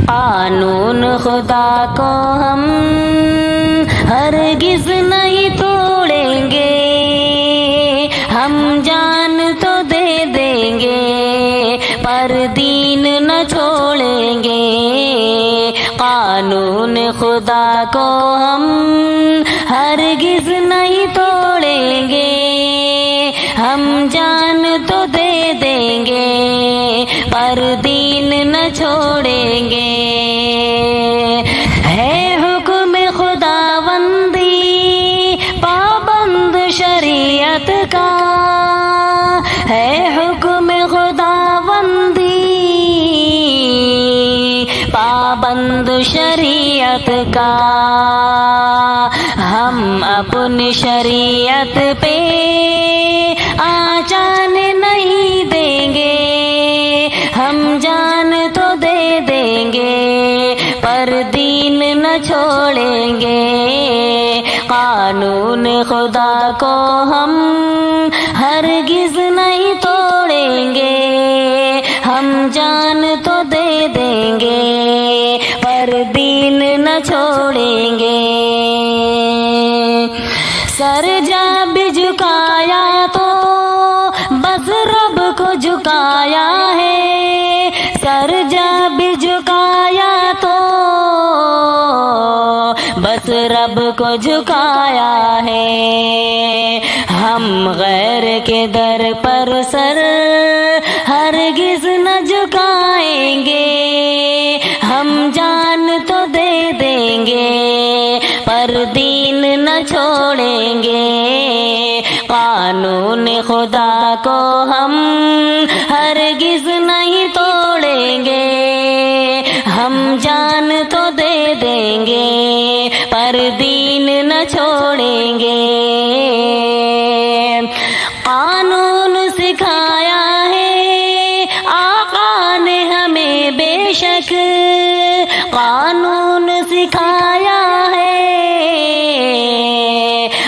قانون خدا کو ہم ہرگز نہیں توڑیں گے، ہم جان تو دے دیں گے پر دین نہ چھوڑیں گے۔ قانون خدا کو ہم ہرگز نہیں توڑیں گے، ہم جان تو دے دیں گے پر دین نہ چھوڑیں گے۔ ہے حکم خداوندی پابند شریعت کا، ہے حکم خداوندی پابند شریعت کا، ہم اپنی شریعت پہ آنچان نہیں دیں گے، ہم جان تو دے دیں گے پر دین نہ چھوڑیں گے۔ قانون خدا کو ہم ہرگز نہیں توڑیں گے، ہم جان تو دے دیں گے پر دین نہ چھوڑیں گے۔ سر جب جھکایا تو بس رب کو جھکایا ہے، سر جب جھکایا تو بس رب کو جھکایا ہے۔ ہم غیر کے در پر سر ہرگز نہ جھکائیں گے، ہم جان تو دے دیں گے پر دین نہ چھوڑیں گے۔ قانون خدا کو ہم ہرگز نہیں توڑیں گے، ہم جان تو دے دیں گے پر دین نہ چھوڑیں گے۔ قانون سکھایا ہے آقا نے ہمیں بے شک، قانون سکھایا ہے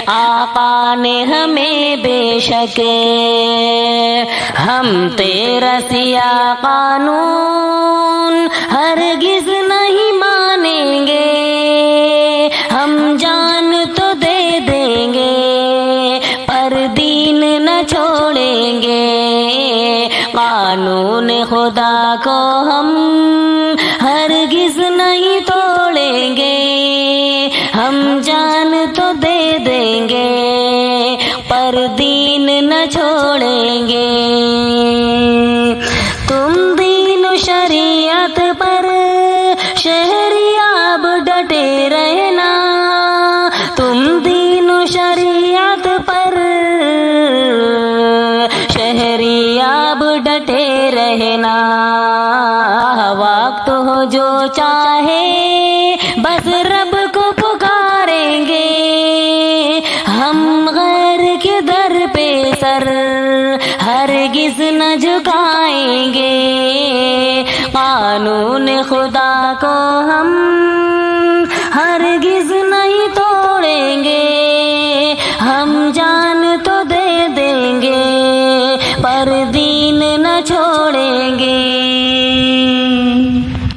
آقا نے ہمیں بے شک، ہم تیرا سیا قانون ہرگز نہیں مانیں گے، ہم جان تو دے دیں گے پر دین نہ چھوڑیں گے۔ قانون خدا کو ہم ہرگز نہیں توڑیں گے، ہم جان تو دے دیں گے پر دین نہ چھوڑیں گے۔ تم دین و شریعت پر شہریاب ڈٹے رہنا، تم دین و شریعت پر شہریاب ڈٹے رہنا۔ وقت ہو جو چاہے بس رب کو پکاریں گے، ہم غیر کے در پہ سر ہرگز نہ جھکائیں گے۔ قانون خدا کو